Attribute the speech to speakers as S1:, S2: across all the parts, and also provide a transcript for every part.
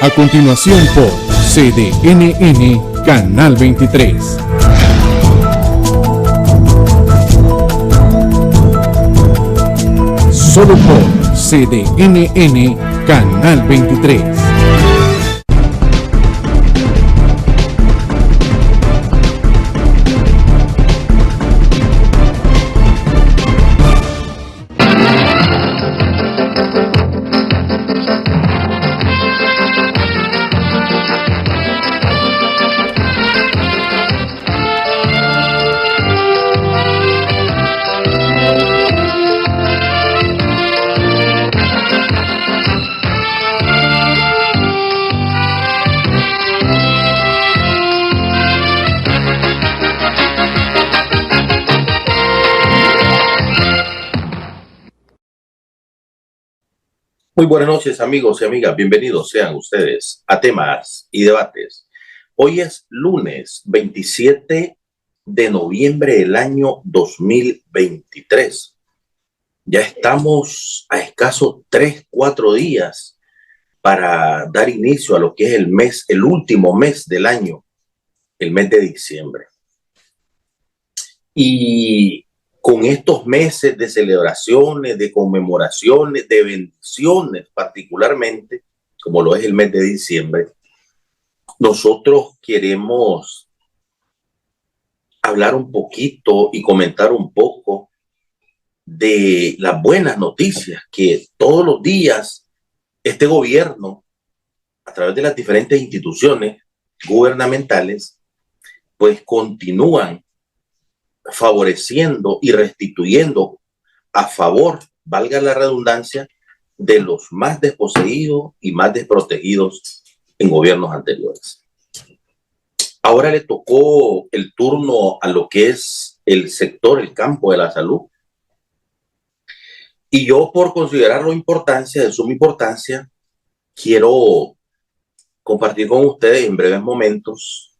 S1: A continuación por CDNN Canal 23. Solo por CDNN Canal 23.
S2: Muy buenas noches, amigos y amigas. Bienvenidos sean ustedes a Temas y Debates. Hoy es lunes 27 de noviembre del año 2023. Ya estamos a escasos 3-4 días para dar inicio a lo que es el último mes del año, el mes de diciembre. Y con estos meses de celebraciones, de conmemoraciones, de bendiciones, particularmente, como lo es el mes de diciembre, nosotros queremos hablar un poquito y comentar un poco de las buenas noticias que todos los días este gobierno, a través de las diferentes instituciones gubernamentales, pues continúan favoreciendo y restituyendo a favor, valga la redundancia, de los más desposeídos y más desprotegidos en gobiernos anteriores. Ahora le tocó el turno a lo que es el sector, el campo de la salud. Y yo, por considerar de suma importancia, quiero compartir con ustedes en breves momentos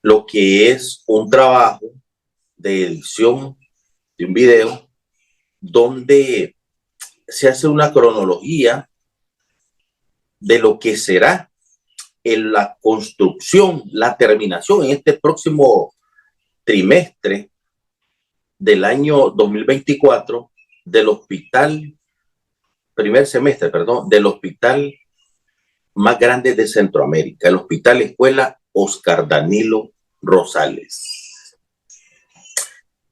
S2: lo que es un trabajo de edición de un video donde se hace una cronología de lo que será en la construcción, la terminación en este próximo trimestre del año 2024 del hospital, del hospital más grande de Centroamérica, el Hospital Escuela Oscar Danilo Rosales.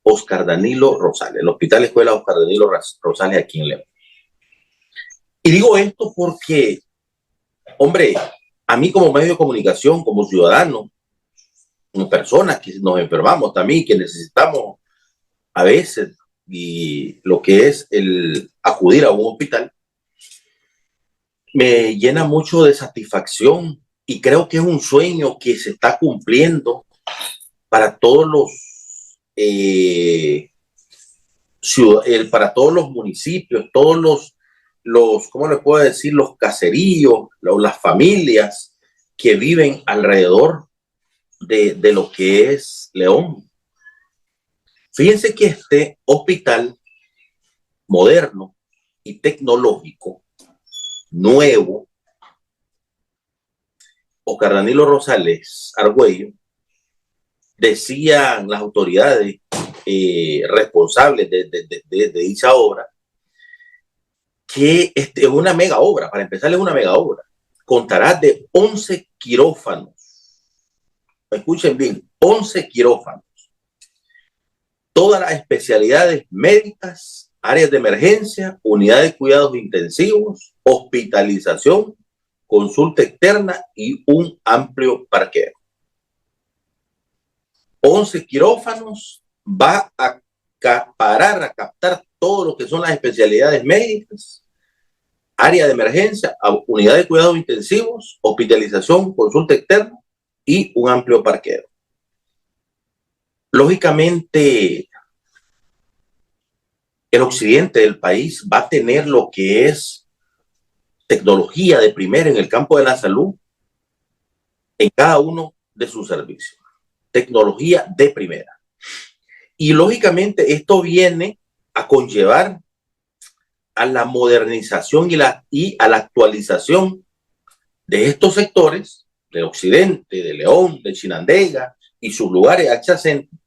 S2: El Hospital Escuela Oscar Danilo Rosales aquí en León. Y digo esto porque, hombre, a mí como medio de comunicación, como ciudadano, como personas que nos enfermamos también, que necesitamos a veces y lo que es el acudir a un hospital, me llena mucho de satisfacción y creo que es un sueño que se está cumpliendo para todos los para todos los municipios, todos los ¿cómo le puedo decir? Los caseríos, las familias que viven alrededor de lo que es León. Fíjense que este hospital moderno y tecnológico, nuevo, Oscar Danilo Rosales Argüello, decían las autoridades responsables de dicha obra que es una mega obra. Para empezar, es una mega obra. Contará de 11 quirófanos. Escuchen bien, 11 quirófanos. Todas las especialidades médicas, áreas de emergencia, unidades de cuidados intensivos, hospitalización, consulta externa y un amplio parqueo. 11 quirófanos, va a captar todo lo que son las especialidades médicas, área de emergencia, unidad de cuidados intensivos, hospitalización, consulta externa y un amplio parqueo. Lógicamente, el occidente del país va a tener lo que es tecnología de primera en el campo de la salud en cada uno de sus servicios. Tecnología de primera. Y lógicamente esto viene a conllevar a la modernización y a la actualización de estos sectores, del occidente, de León, de Chinandega y sus lugares adyacentes,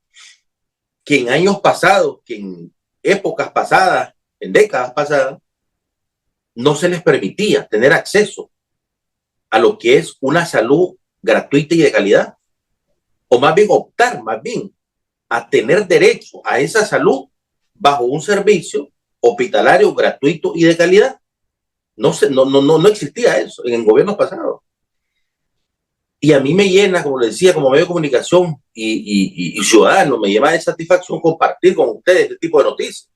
S2: que en años pasados, que en épocas pasadas, en décadas pasadas, no se les permitía tener acceso a lo que es una salud gratuita y de calidad, o más bien optar más bien a tener derecho a esa salud bajo un servicio hospitalario gratuito y de calidad. No existía eso en el gobierno pasado. Y a mí me llena, como le decía, como medio de comunicación y ciudadano, me llena de satisfacción compartir con ustedes este tipo de noticias.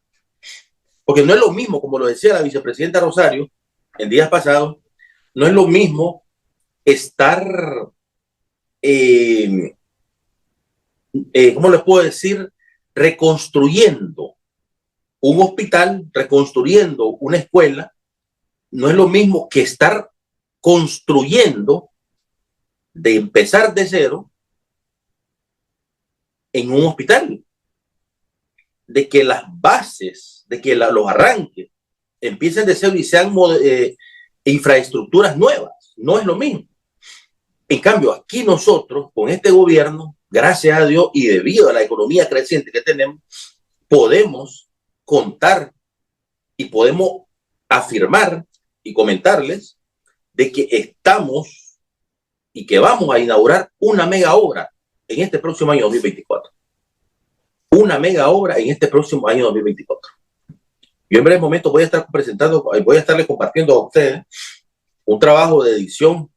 S2: Porque no es lo mismo, como lo decía la vicepresidenta Rosario en días pasados, no es lo mismo estar, ¿cómo les puedo decir? Reconstruyendo un hospital, reconstruyendo una escuela, no es lo mismo que estar construyendo, de empezar de cero, en un hospital. De que las bases, de que los arranques empiecen de cero y sean infraestructuras nuevas. No es lo mismo. En cambio, aquí nosotros, con este gobierno, gracias a Dios y debido a la economía creciente que tenemos, podemos contar y podemos afirmar y comentarles de que estamos y que vamos a inaugurar una mega obra en este próximo año 2024. Una mega obra en este próximo año 2024. Yo en breve momento voy a estar presentando, voy a estarles compartiendo a ustedes un trabajo de edición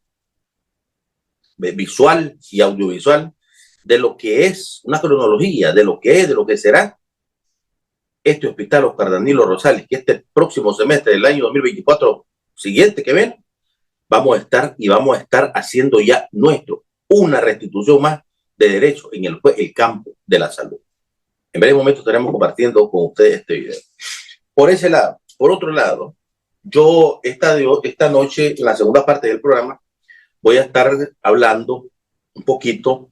S2: visual y audiovisual de lo que es una cronología, de lo que es, de lo que será este hospital Oscar Danilo Rosales, que este próximo semestre del año 2024 siguiente que ven, vamos a estar haciendo ya una restitución más de derechos en el campo de la salud. En breve momento estaremos compartiendo con ustedes este video. Por ese lado. Por otro lado, yo esta noche, en la segunda parte del programa, voy a estar hablando un poquito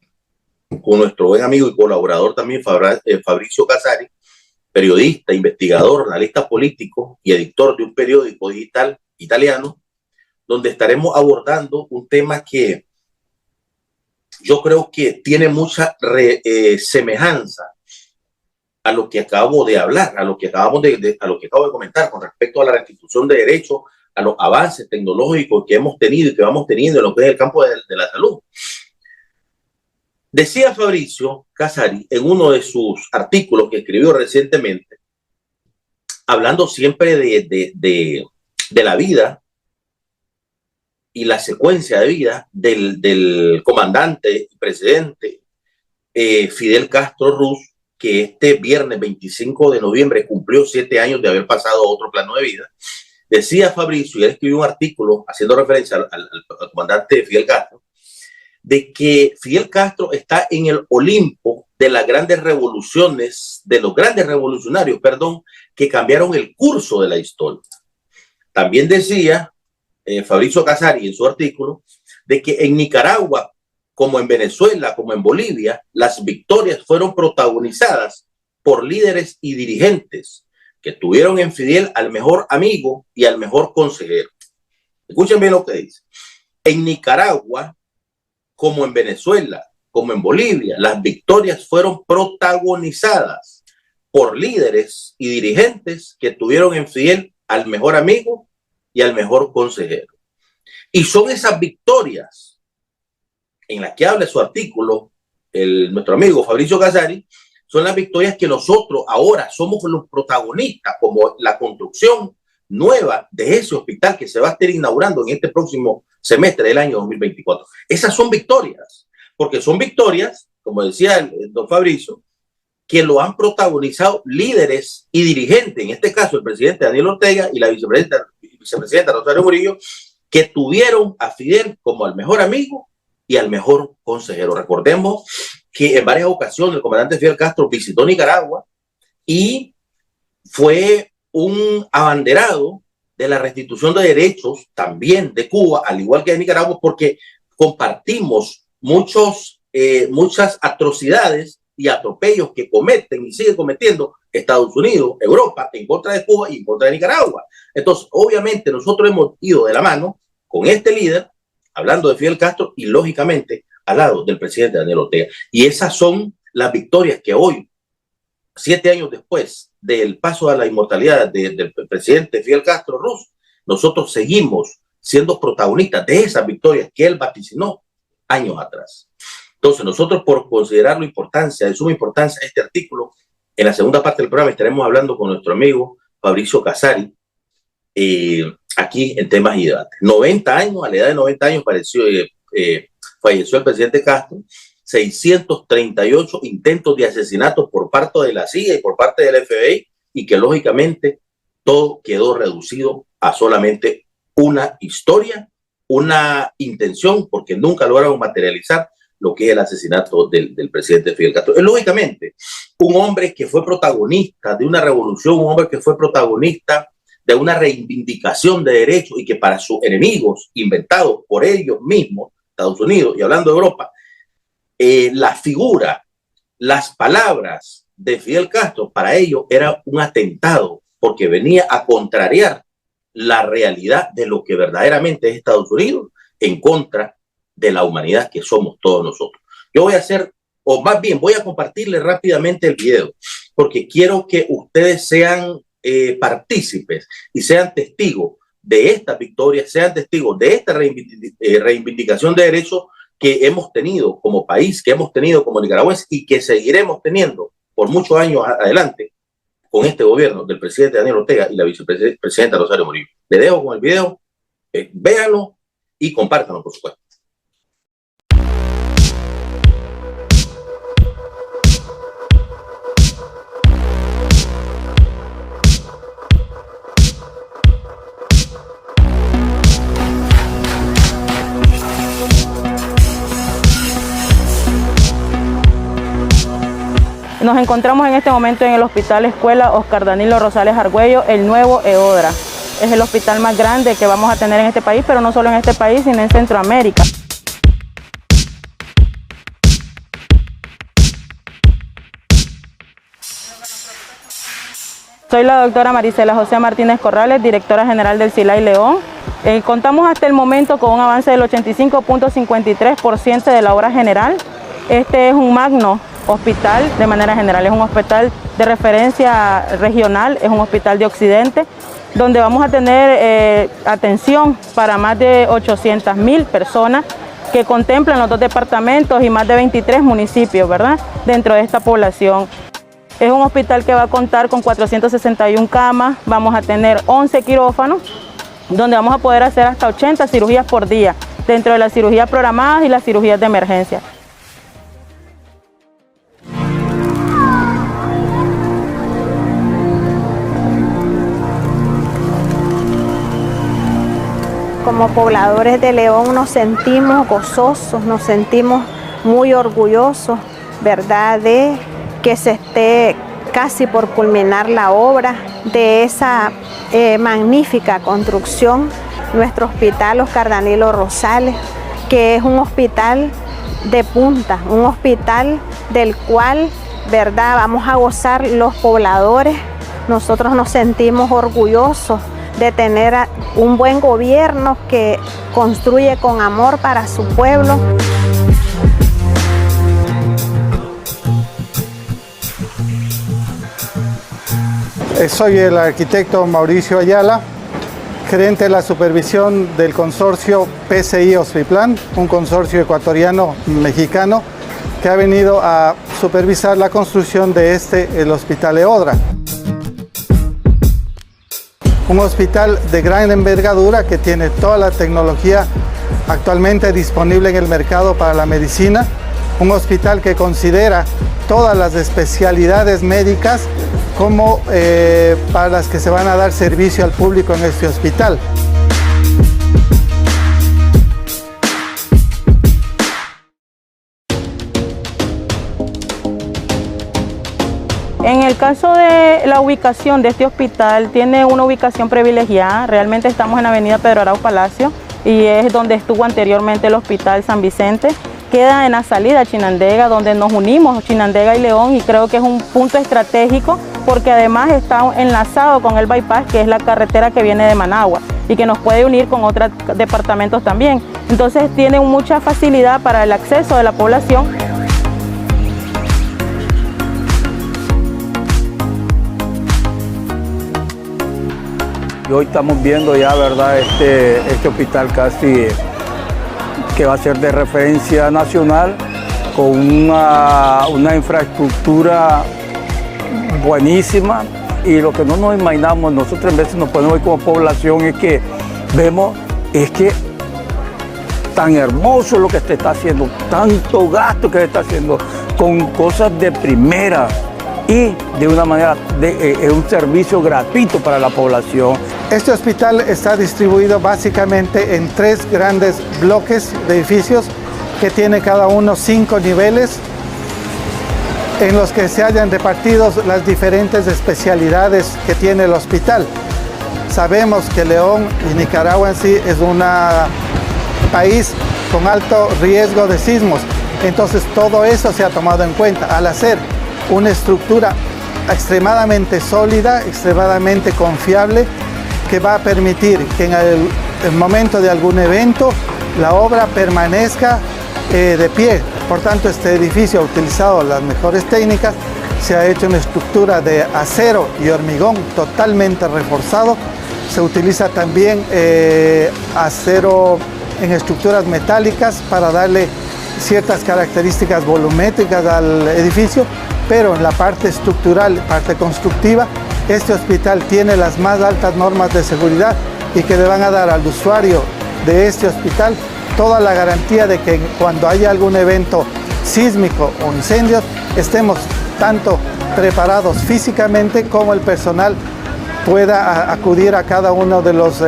S2: con nuestro buen amigo y colaborador también, Fabricio Casari, periodista, investigador, analista político y editor de un periódico digital italiano, donde estaremos abordando un tema que yo creo que tiene mucha semejanza a lo que acabo de hablar, a lo que acabo de comentar con respecto a la restitución de derechos, a los avances tecnológicos que hemos tenido y que vamos teniendo en lo que es el campo de la salud. Decía Fabricio Casari en uno de sus artículos que escribió recientemente, hablando siempre de la vida y la secuencia de vida del comandante y presidente Fidel Castro Ruz, que este viernes 25 de noviembre cumplió 7 años de haber pasado a otro plano de vida. Decía Fabricio, y él escribió un artículo haciendo referencia al comandante Fidel Castro, de que Fidel Castro está en el Olimpo de las grandes revoluciones, de los grandes revolucionarios, que cambiaron el curso de la historia. También decía Fabricio Casari en su artículo de que en Nicaragua, como en Venezuela, como en Bolivia, las victorias fueron protagonizadas por líderes y dirigentes que tuvieron en Fidel al mejor amigo y al mejor consejero. Escuchen bien lo que dice. En Nicaragua, como en Venezuela, como en Bolivia, las victorias fueron protagonizadas por líderes y dirigentes que tuvieron en Fidel al mejor amigo y al mejor consejero. Y son esas victorias en las que habla su artículo, nuestro amigo Fabricio Casari, son las victorias que nosotros ahora somos los protagonistas, como la construcción nueva de ese hospital que se va a estar inaugurando en este próximo semestre del año 2024. Esas son victorias, porque son victorias, como decía el don Fabricio, que lo han líderes y dirigentes, en este caso el presidente Daniel Ortega y la vicepresidenta Rosario Murillo, que tuvieron a Fidel como al mejor amigo y al mejor consejero. Recordemos que en varias ocasiones el comandante Fidel Castro visitó Nicaragua y fue un abanderado de la restitución de derechos también de Cuba, al igual que de Nicaragua, porque compartimos muchas atrocidades y atropellos que cometen y sigue cometiendo Estados Unidos, Europa, en contra de Cuba y en contra de Nicaragua. Entonces, obviamente, nosotros hemos ido de la mano con este líder hablando de Fidel Castro y lógicamente al lado del presidente Daniel Ortega. Y esas son las victorias que hoy, 7 años después del paso a la inmortalidad del presidente Fidel Castro Ruz, nosotros seguimos siendo protagonistas de esas victorias que él vaticinó años atrás. Entonces, nosotros, por considerar la importancia, de suma importancia, este artículo, en la segunda parte del programa estaremos hablando con nuestro amigo Fabricio Casari, aquí en temas y debates. 90 años, a la edad de 90 años falleció el presidente Castro, 638 intentos de asesinato por parte de la CIA y por parte del FBI, y que lógicamente todo quedó reducido a solamente una historia, una intención, porque nunca lograron materializar lo que es el asesinato del presidente Fidel Castro. Lógicamente, un hombre que fue protagonista de una revolución, un hombre que fue protagonista de una reivindicación de derechos y que para sus enemigos, inventados por ellos mismos, Estados Unidos y hablando de Europa, la figura, las palabras de Fidel Castro para ellos era un atentado porque venía a contrariar la realidad de lo que verdaderamente es Estados Unidos en contra de la humanidad que somos todos nosotros. Yo voy a hacer, o más bien voy a compartirles rápidamente el video, porque quiero que ustedes sean partícipes y sean testigos de esta victoria, sean testigos de esta reivindicación de derechos que hemos tenido como país, que hemos tenido como nicaragüenses y que seguiremos teniendo por muchos años adelante con este gobierno del presidente Daniel Ortega y la vicepresidenta Rosario Murillo. Les dejo con el video, véanlo y compártanlo, por supuesto.
S3: Nos encontramos en este momento en el Hospital Escuela Oscar Danilo Rosales Argüello, el nuevo EODRA. Es el hospital más grande que vamos a tener en este país, pero no solo en este país, sino en Centroamérica. Soy la doctora Marisela José Martínez Corrales, directora general del CILAI León. Contamos hasta el momento con un avance del 85.53% de la obra general. Este es un magno hospital de manera general, es un hospital de referencia regional, es un hospital de Occidente, donde vamos a tener atención para más de 800.000 personas que contemplan los 2 departamentos y más de 23 municipios, ¿verdad?, dentro de esta población. Es un hospital que va a contar con 461 camas, vamos a tener 11 quirófanos, donde vamos a poder hacer hasta 80 cirugías por día, dentro de las cirugías programadas y las cirugías de emergencia.
S4: Como pobladores de León nos sentimos gozosos, nos sentimos muy orgullosos, ¿verdad?, de que se esté casi por culminar la obra de esa magnífica construcción, nuestro hospital Oscar Danilo Rosales, que es un hospital de punta, un hospital del cual, ¿verdad?, vamos a gozar los pobladores. Nosotros nos sentimos orgullosos de tener un buen gobierno que construye con amor para su pueblo.
S5: Soy el arquitecto Mauricio Ayala, gerente de la supervisión del consorcio PCI Hospiplan, un consorcio ecuatoriano-mexicano que ha venido a supervisar la construcción de el Hospital EODRA. Un hospital de gran envergadura que tiene toda la tecnología actualmente disponible en el mercado para la medicina. Un hospital que considera todas las especialidades médicas como para las que se van a dar servicio al público en este hospital.
S3: En el caso de la ubicación de este hospital, tiene una ubicación privilegiada. Realmente estamos en la avenida Pedro Arau Palacio y es donde estuvo anteriormente el Hospital San Vicente. Queda en la salida a Chinandega, donde nos unimos Chinandega y León, y creo que es un punto estratégico porque además está enlazado con el bypass, que es la carretera que viene de Managua. y que nos puede unir con otros departamentos también. Entonces tiene mucha facilidad para el acceso de la población.
S6: Y hoy estamos viendo ya, ¿verdad?, este hospital casi que va a ser de referencia nacional, con una infraestructura buenísima. Y lo que no nos imaginamos, nosotros en veces nos ponemos hoy como población, es que vemos, es que tan hermoso lo que se está haciendo, tanto gasto que se está haciendo, con cosas de primera y de una manera, es un servicio gratuito para la población.
S5: Este hospital está distribuido básicamente en 3 grandes bloques de edificios que tiene cada uno 5 niveles, en los que se hallan repartidos las diferentes especialidades que tiene el hospital. Sabemos que León y Nicaragua en sí es un país con alto riesgo de sismos, entonces todo eso se ha tomado en cuenta al hacer una estructura extremadamente sólida, extremadamente confiable, que va a permitir que en el momento de algún evento la obra permanezca de pie. Por tanto, este edificio ha utilizado las mejores técnicas, se ha hecho una estructura de acero y hormigón totalmente reforzado, se utiliza también acero en estructuras metálicas para darle ciertas características volumétricas al edificio, pero en la parte estructural, parte constructiva, este hospital tiene las más altas normas de seguridad y que le van a dar al usuario de este hospital toda la garantía de que cuando haya algún evento sísmico o incendios, estemos tanto preparados físicamente como el personal pueda acudir a cada uno de los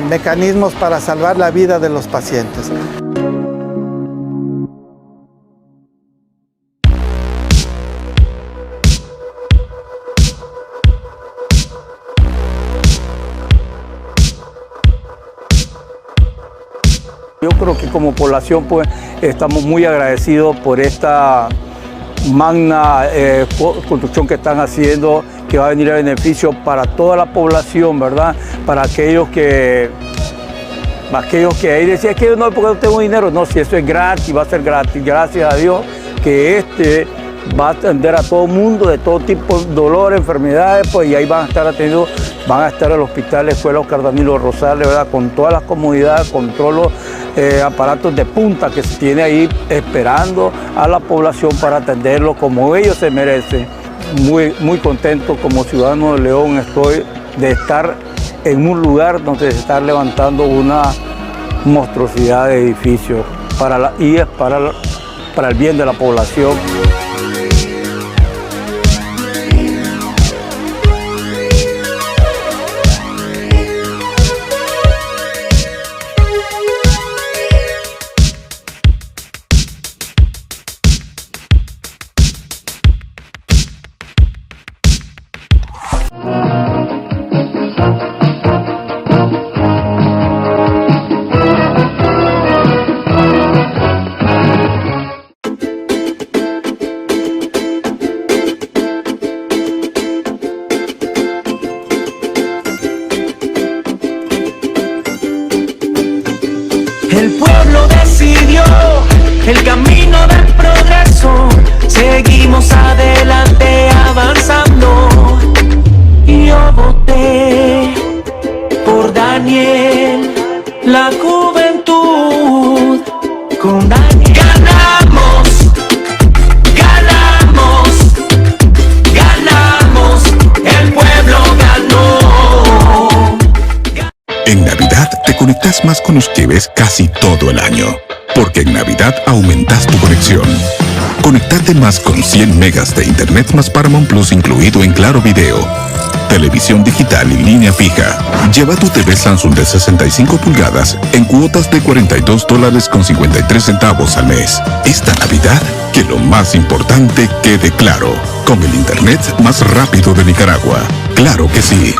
S5: mecanismos para salvar la vida de los pacientes.
S6: Yo creo que como población pues estamos muy agradecidos por esta magna construcción que están haciendo, que va a venir a beneficio para toda la población, ¿verdad? Para aquellos que ahí decían que no, porque no tengo dinero. No, si eso es gratis, va a ser gratis, gracias a Dios, que va a atender a todo mundo de todo tipo de dolor, enfermedades, pues, y ahí van a estar atendidos, van a estar el Hospital Escuela Oscar Danilo Rosales, ¿verdad?, con todas las comodidades, con todos los aparatos de punta que se tiene ahí esperando a la población para atenderlo como ellos se merecen. Muy, muy contento como ciudadano de León estoy de estar en un lugar donde se está levantando una monstruosidad de edificios y es para el bien de la población.
S7: El pueblo decidió el camino del progreso, seguimos adelante avanzando. Yo voté por Daniel, la juventud con Daniel. Ganamos, el pueblo ganó.
S8: En Navidad te conectas más con ustedes casi todo el año, porque en Navidad aumentas tu conexión. Conectate más con 100 megas de internet más Paramount Plus incluido en Claro Video. Televisión digital y línea fija. Lleva tu TV Samsung de 65 pulgadas en cuotas de $42.53 al mes. Esta Navidad, que lo más importante quede claro. Con el internet más rápido de Nicaragua. ¡Claro que sí!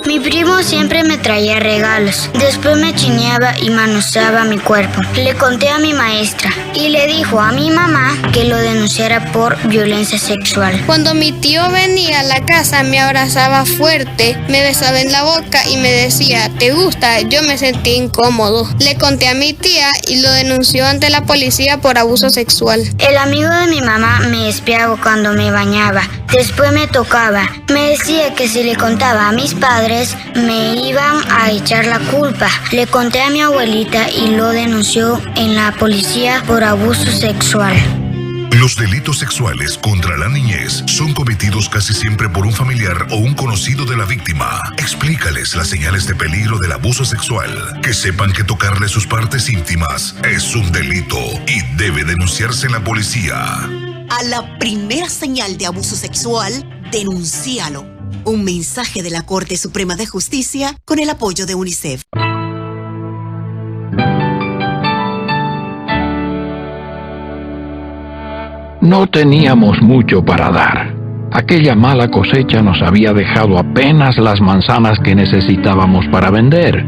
S9: Mi primo siempre me traía regalos. Después me chineaba y manoseaba mi cuerpo. Le conté a mi maestra y le dijo a mi mamá que lo denunciara por violencia sexual.
S10: Cuando mi tío venía a la casa me abrazaba fuerte, me besaba en la boca y me decía, ¿te gusta? Yo me sentí incómodo. Le conté a mi tía y lo denunció ante la policía por abuso sexual.
S9: El amigo de mi mamá me espiaba cuando me bañaba. Después me tocaba. Me decía que si le contaba a mis padres, me iban a echar la culpa. Le conté a mi abuelita y lo denunció en la policía por abuso sexual.
S8: Los delitos sexuales contra la niñez son cometidos casi siempre por un familiar o un conocido de la víctima. Explícales las señales de peligro del abuso sexual. Que sepan que tocarle sus partes íntimas es un delito y debe denunciarse en la policía.
S11: A la primera señal de abuso sexual, denúncialo. Un mensaje de la Corte Suprema de Justicia con el apoyo de UNICEF.
S12: No teníamos mucho para dar. Aquella mala cosecha nos había dejado apenas las manzanas que necesitábamos para vender.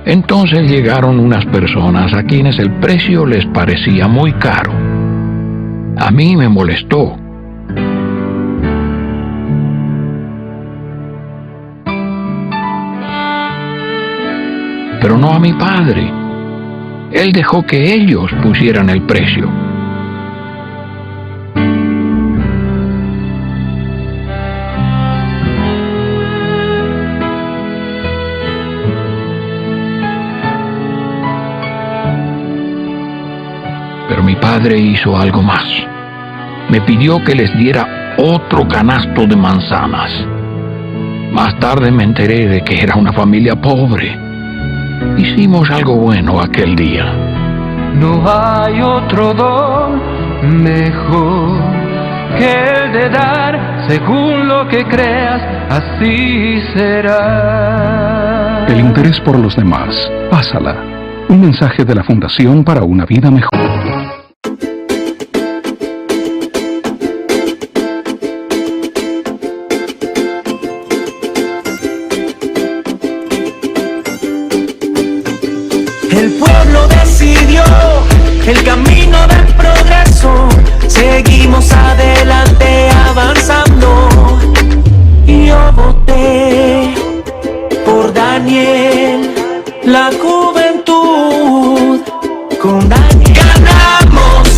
S12: Entonces llegaron unas personas a quienes el precio les parecía muy caro. A mí me molestó. Pero no a mi padre. Él dejó que ellos pusieran el precio. Pero mi padre hizo algo más. Me pidió que les diera otro canasto de manzanas. Más tarde me enteré de que era una familia pobre. Hicimos algo bueno aquel día.
S7: No hay otro don mejor que el de dar, según lo que creas, así será.
S13: El interés por los demás. Pásala. Un mensaje de la Fundación para una vida mejor.
S7: El pueblo decidió el camino del progreso. Seguimos adelante avanzando. Yo voté por Daniel, la juventud con Daniel. Ganamos,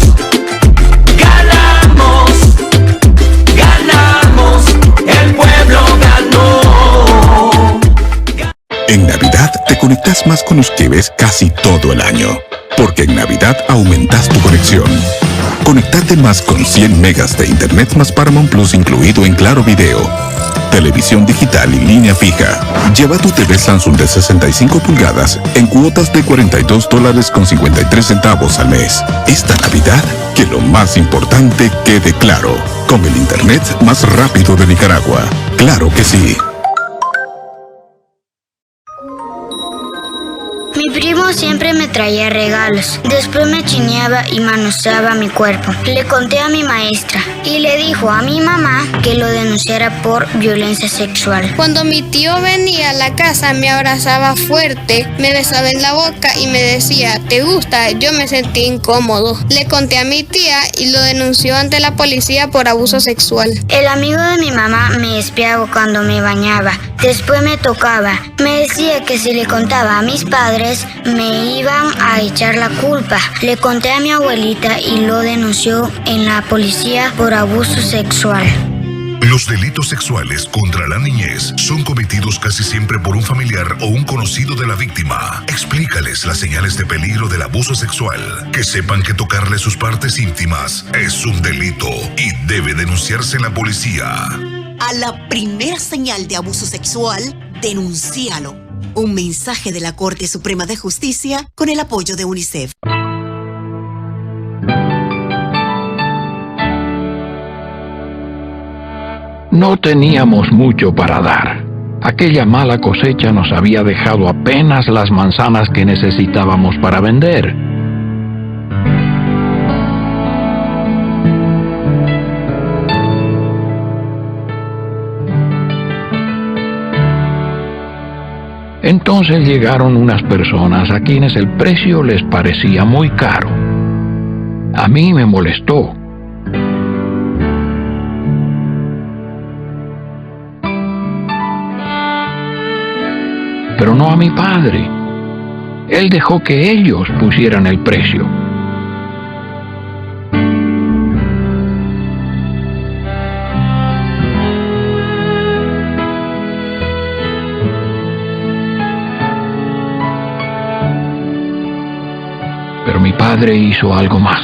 S7: ganamos, ganamos. El pueblo ganó.
S8: En Navidad te conectas más con ustedes casi todo el año. Porque en Navidad aumentas tu conexión. Conectate más con 100 megas de Internet más Paramount Plus incluido en Claro Video. Televisión digital y línea fija. Lleva tu TV Samsung de 65 pulgadas en cuotas de $42.53 al mes. Esta Navidad, que lo más importante quede claro. Con el Internet más rápido de Nicaragua. Claro que sí.
S9: Mi primo siempre me traía regalos. Después me chineaba y manoseaba mi cuerpo. Le conté a mi maestra y le dijo a mi mamá que lo denunciara por violencia sexual.
S10: Cuando mi tío venía a la casa me abrazaba fuerte, me besaba en la boca y me decía, ¿te gusta? Yo me sentí incómodo. Le conté a mi tía y lo denunció ante la policía por abuso sexual.
S9: El amigo de mi mamá me espiaba cuando me bañaba. Después me tocaba. Me decía que si le contaba a mis padres, me iban a echar la culpa. Le conté a mi abuelita y lo denunció en la policía por abuso sexual.
S8: Los delitos sexuales contra la niñez son cometidos casi siempre por un familiar o un conocido de la víctima. Explícales las señales de peligro del abuso sexual. Que sepan que tocarle sus partes íntimas es un delito y debe denunciarse en la policía.
S11: A la primera señal de abuso sexual, denúncialo. Un mensaje de la Corte Suprema de Justicia con el apoyo de UNICEF.
S12: No teníamos mucho para dar. Aquella mala cosecha nos había dejado apenas las manzanas que necesitábamos para vender. Entonces llegaron unas personas a quienes el precio les parecía muy caro. A mí me molestó. Pero no a mi padre. Él dejó que ellos pusieran el precio. Pero mi padre hizo algo más.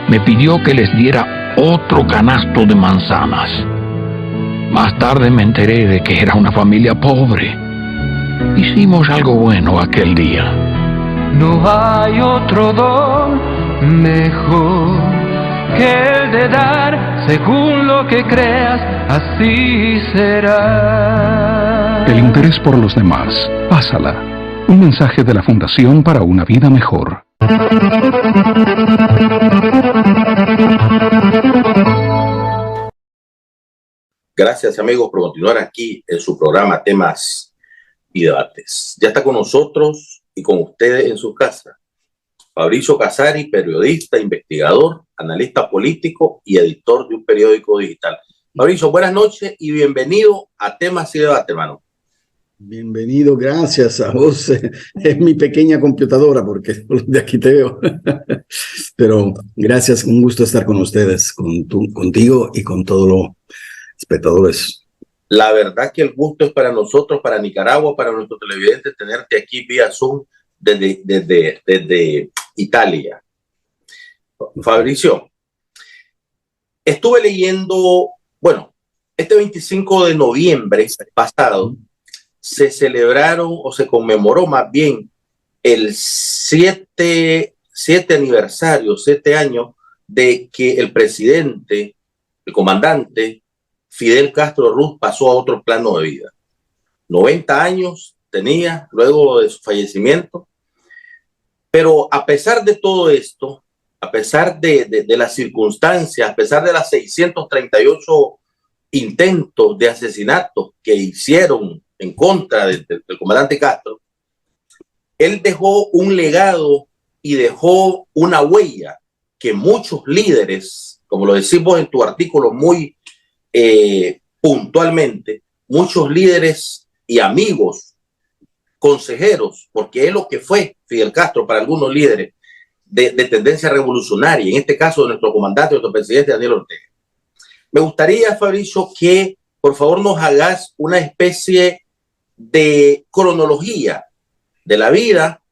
S12: Me pidió que les diera otro canasto de manzanas. Más tarde me enteré de que era una familia pobre. Hicimos algo bueno aquel día.
S7: No hay otro don mejor que el de dar según lo que creas, así será.
S13: El interés por los demás. Pásala. Un mensaje de la Fundación para una Vida Mejor.
S2: Gracias, amigos, por continuar aquí en su programa Temas y Debates. Ya está con nosotros y con ustedes en su casa Fabricio Casari, periodista, investigador, analista político y editor de un periódico digital. Fabricio, buenas noches y bienvenido a Temas y Debates, hermano.
S14: Bienvenido, gracias a vos. Es mi pequeña computadora porque de aquí te veo. Pero gracias, un gusto estar con ustedes, contigo y con todos los espectadores.
S2: La verdad que el gusto es para nosotros, para Nicaragua, para nuestros televidentes, tenerte aquí vía Zoom desde Italia. Fabricio, estuve leyendo, bueno, este 25 de noviembre pasado, se celebraron o se conmemoró más bien el 7 aniversario, 7 años de que el presidente, el comandante Fidel Castro Ruz pasó a otro plano de vida. 90 años tenía luego de su fallecimiento, pero a pesar de todo esto, a pesar de las circunstancias, a pesar de las 638 intentos de asesinato que hicieron en contra del comandante Castro, él dejó un legado y dejó una huella que muchos líderes, como lo decimos en tu artículo muy puntualmente, muchos líderes y amigos, consejeros, porque es lo que fue Fidel Castro para algunos líderes de tendencia revolucionaria, en este caso de nuestro comandante, nuestro presidente Daniel Ortega. Me gustaría, Fabricio, que por favor nos hagas una especie de cronología de la vida,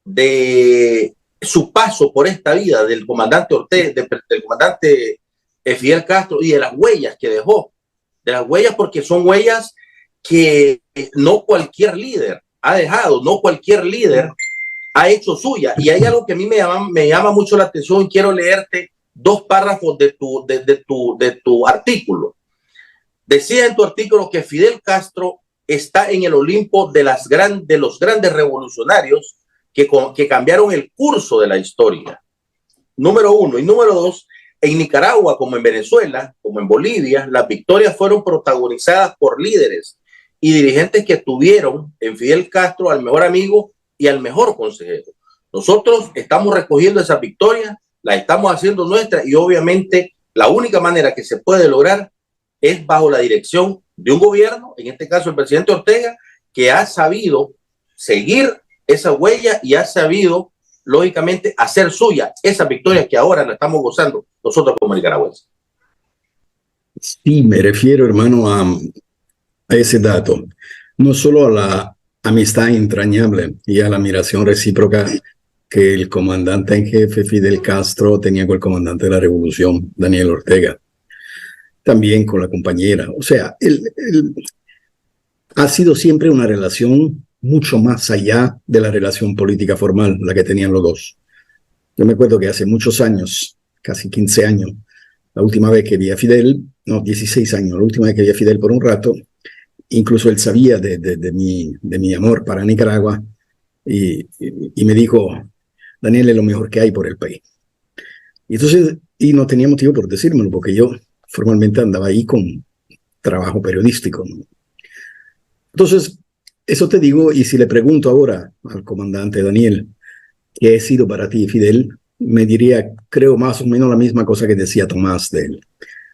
S2: de su paso por esta vida del comandante Ortega, del comandante Fidel Castro, y de las huellas que dejó, de las huellas, porque son huellas que no cualquier líder ha dejado, no cualquier líder ha hecho suya. Y hay algo que a mí me llama mucho la atención y quiero leerte 2 párrafos de tu artículo. Decía en tu artículo que Fidel Castro está en el Olimpo de los grandes revolucionarios que cambiaron el curso de la historia. Número 1. Y número 2, en Nicaragua, como en Venezuela, como en Bolivia, las victorias fueron protagonizadas por líderes y dirigentes que tuvieron en Fidel Castro al mejor amigo y al mejor consejero. Nosotros estamos recogiendo esas victorias, las estamos haciendo nuestras, y obviamente la única manera que se puede lograr es bajo la dirección de un gobierno, en este caso el presidente Ortega, que ha sabido seguir esa huella y ha sabido, lógicamente, hacer suya esas victorias que ahora la estamos gozando nosotros como nicaragüenses.
S14: Sí, me refiero, hermano, a ese dato. No solo a la amistad entrañable y a la admiración recíproca que el comandante en jefe Fidel Castro tenía con el comandante de la revolución, Daniel Ortega. También con la compañera. O sea, ha sido siempre una relación mucho más allá de la relación política formal, la que tenían los dos. Yo me acuerdo que hace muchos años, casi 15 años, la última vez que vi a Fidel, no, 16 años, la última vez que vi a Fidel por un rato, incluso él sabía de mi amor para Nicaragua y me dijo, Daniel, es lo mejor que hay por el país. Y entonces, y no tenía motivo por decírmelo, porque yo formalmente andaba ahí con trabajo periodístico, ¿no? Entonces, eso te digo, y si le pregunto ahora al comandante Daniel, ¿qué ha sido para ti, Fidel? Me diría, creo, más o menos la misma cosa que decía Tomás de él,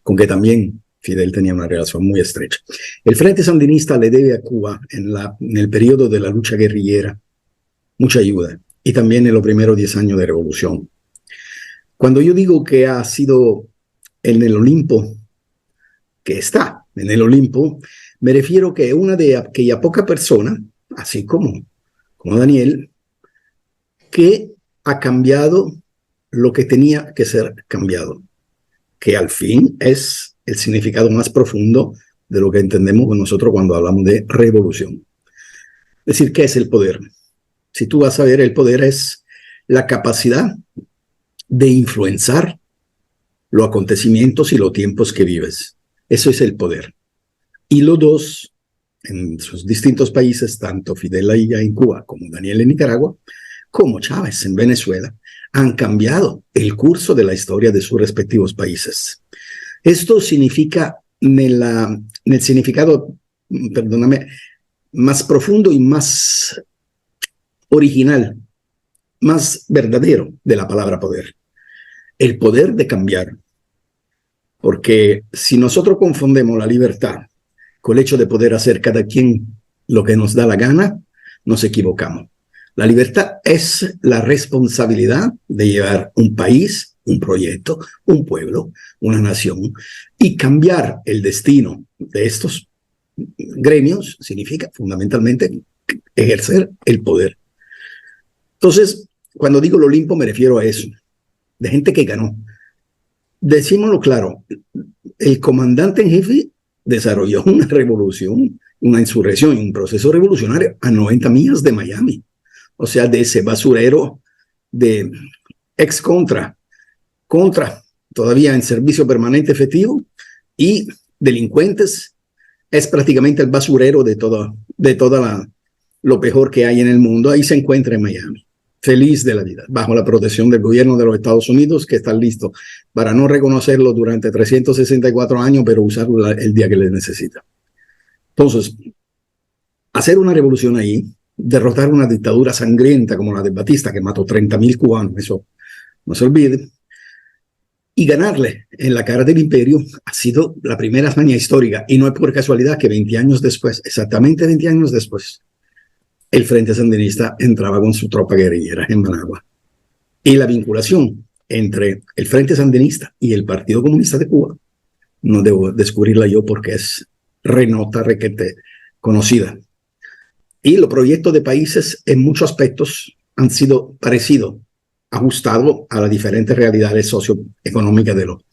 S14: con que también Fidel tenía una relación muy estrecha. El Frente Sandinista le debe a Cuba, en el periodo de la lucha guerrillera, mucha ayuda, y también en los primeros 10 años de revolución. Cuando yo digo que ha sido en el Olimpo, que está en el Olimpo, me refiero que una de aquella poca persona, así como Daniel, que ha cambiado lo que tenía que ser cambiado, que al fin es el significado más profundo de lo que entendemos nosotros cuando hablamos de revolución. Es decir, ¿qué es el poder? Si tú vas a ver, el poder es la capacidad de influenciar los acontecimientos y los tiempos que vives. Eso es el poder. Y los dos, en sus distintos países, tanto Fidel allá en Cuba como Daniel en Nicaragua, como Chávez en Venezuela, han cambiado el curso de la historia de sus respectivos países. Esto significa, en el significado, perdóname, más profundo y más original, más verdadero de la palabra poder. El poder de cambiar. Porque si nosotros confundemos la libertad con el hecho de poder hacer cada quien lo que nos da la gana, nos equivocamos. La libertad es la responsabilidad de llevar un país, un proyecto, un pueblo, una nación, y cambiar el destino de estos gremios significa fundamentalmente ejercer el poder. Entonces, cuando digo el Olimpo me refiero a eso, de gente que ganó. Decímoslo claro, el comandante en jefe desarrolló una revolución, una insurrección, un proceso revolucionario a 90 millas de Miami. O sea, de ese basurero de ex-contra, todavía en servicio permanente efectivo, y delincuentes, es prácticamente el basurero de toda lo peor que hay en el mundo. Ahí se encuentra en Miami, feliz de la vida, bajo la protección del gobierno de los Estados Unidos, que está listo para no reconocerlo durante 364 años, pero usarlo el día que les necesita. Entonces, hacer una revolución ahí, derrotar una dictadura sangrienta como la de Batista, que mató 30.000 cubanos, eso no se olvide, y ganarle en la cara del imperio ha sido la primera hazaña histórica, y no es por casualidad que 20 años después, exactamente 20 años después, el Frente Sandinista entraba con su tropa guerrillera en Managua. Y la vinculación entre el Frente Sandinista y el Partido Comunista de Cuba, no debo descubrirla yo porque es renota, requete conocida. Y los proyectos de países en muchos aspectos han sido parecidos, ajustados a las diferentes realidades socioeconómicas de los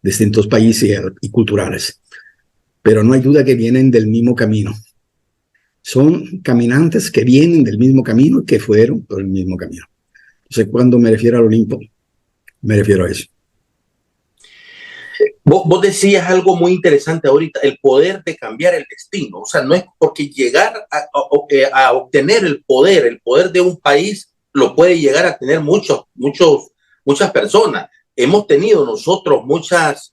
S14: distintos países y culturales. Pero no hay duda que vienen del mismo camino. Son caminantes que vienen del mismo camino y que fueron por el mismo camino. Entonces, cuando me refiero al Olimpo, me refiero a eso.
S2: Vos decías algo muy interesante ahorita, el poder de cambiar el destino. O sea, no es porque llegar a obtener el poder de un país lo puede llegar a tener muchas personas. Hemos tenido nosotros muchos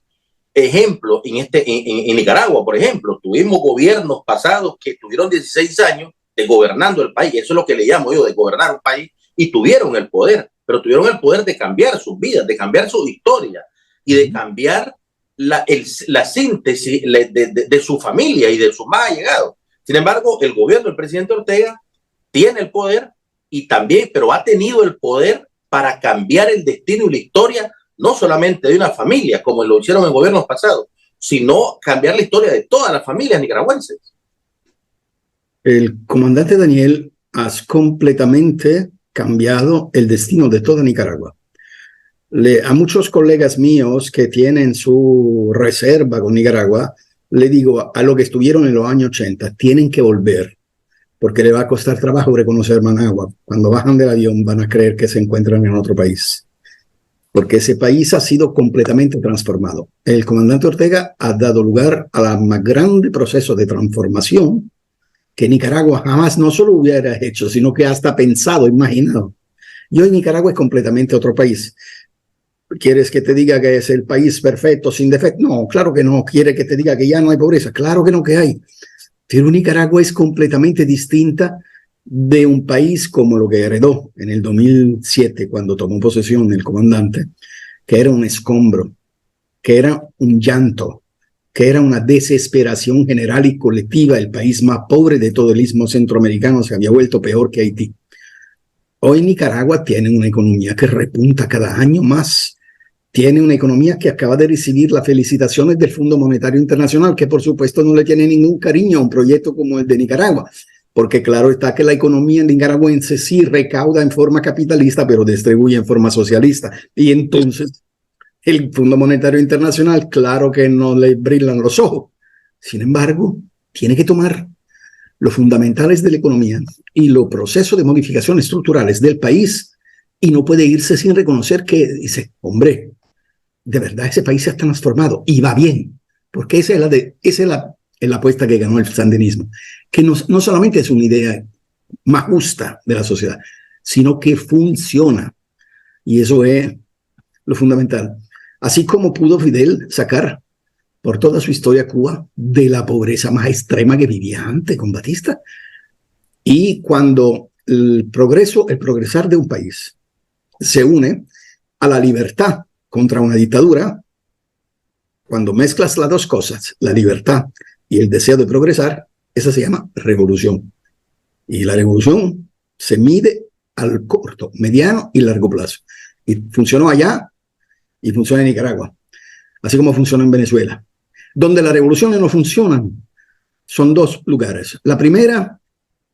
S2: ejemplos en Nicaragua, por ejemplo. Tuvimos gobiernos pasados que tuvieron 16 años de gobernando el país. Eso es lo que le llamo yo, de gobernar un país, y tuvieron el poder, pero tuvieron el poder de cambiar sus vidas, de cambiar su historia y de cambiar la síntesis de su familia y de sus más allegados. Sin embargo, el gobierno del presidente Ortega tiene el poder y también, pero ha tenido el poder para cambiar el destino y la historia, no solamente de una familia, como lo hicieron en gobiernos pasados, sino cambiar la historia de todas las familias nicaragüenses.
S14: El comandante Daniel ha completamente cambiado el destino de toda Nicaragua. A muchos colegas míos que tienen su reserva con Nicaragua, le digo a lo que estuvieron en los años 80, tienen que volver, porque le va a costar trabajo reconocer Managua. Cuando bajan del avión van a creer que se encuentran en otro país. porque ese país ha sido completamente transformado. El comandante Ortega ha dado lugar a la más grande proceso de transformación que Nicaragua jamás no solo hubiera hecho, sino que hasta pensado, imaginado. Y hoy Nicaragua es completamente otro país. ¿Quieres que te diga que es el país perfecto, sin defecto? No, claro que no. ¿Quiere que te diga que ya no hay pobreza? Claro que no que hay. Pero Nicaragua es completamente distinta de un país como lo que heredó en el 2007, cuando tomó posesión el comandante, que era un escombro, que era un llanto, que era una desesperación general y colectiva. El país más pobre de todo el istmo centroamericano se había vuelto peor que Haití. Hoy Nicaragua tiene una economía que repunta cada año más. Tiene una economía que acaba de recibir las felicitaciones del Fondo Monetario Internacional, que por supuesto no le tiene ningún cariño a un proyecto como el de Nicaragua, porque claro está que la economía nicaragüense sí recauda en forma capitalista, pero distribuye en forma socialista. Y entonces el Fondo Monetario Internacional, claro que no le brillan los ojos. Sin embargo, tiene que tomar los fundamentales de la economía y los procesos de modificación estructurales del país, y no puede irse sin reconocer que dice, hombre, de verdad ese país se ha transformado y va bien, porque esa es la apuesta que ganó el sandinismo, que no solamente es una idea más justa de la sociedad, sino que funciona, y eso es lo fundamental. Así como pudo Fidel sacar por toda su historia Cuba de la pobreza más extrema que vivía antes con Batista. Y cuando el progresar de un país se une a la libertad contra una dictadura, cuando mezclas las dos cosas, la libertad y el deseo de progresar, esa se llama revolución. Y la revolución se mide al corto, mediano y largo plazo. Y funcionó allá y funciona en Nicaragua, así como funciona en Venezuela. Donde las revoluciones no funcionan son dos lugares. La primera